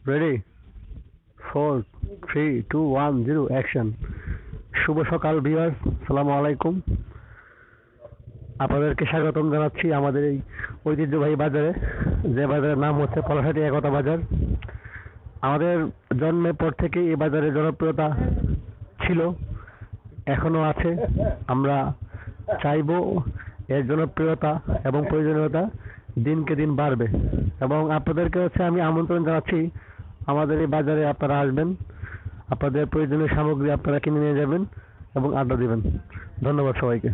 Ready? 4, 3, 2, 1, 0 action. শুভ সকাল viewers, আসসালামু আলাইকুম। আপনাদেরকে স্বাগতম জানাচ্ছি আমাদের এই ঐতিহ্যবাহী বাজারে, যে বাজারের নাম হচ্ছে পলাশাটি একতা বাজার। আমাদের জন্মের পর থেকেই এই বাজারের জনপ্রিয়তা ছিল, এখনো আছে। আমরা চাইবো এর জনপ্রিয়তা এবং প্রয়োজনীয়তা দিনকে দিন বাড়বে, এবং আপনাদেরকে আমি আমন্ত্রণ জানাচ্ছি আমাদের এই বাজারে আপনারা আসবেন, আপনাদের প্রয়োজনীয় সামগ্রী আপনারা কিনে নিয়ে যাবেন এবং আড্ডা দিবেন। ধন্যবাদ সবাইকে।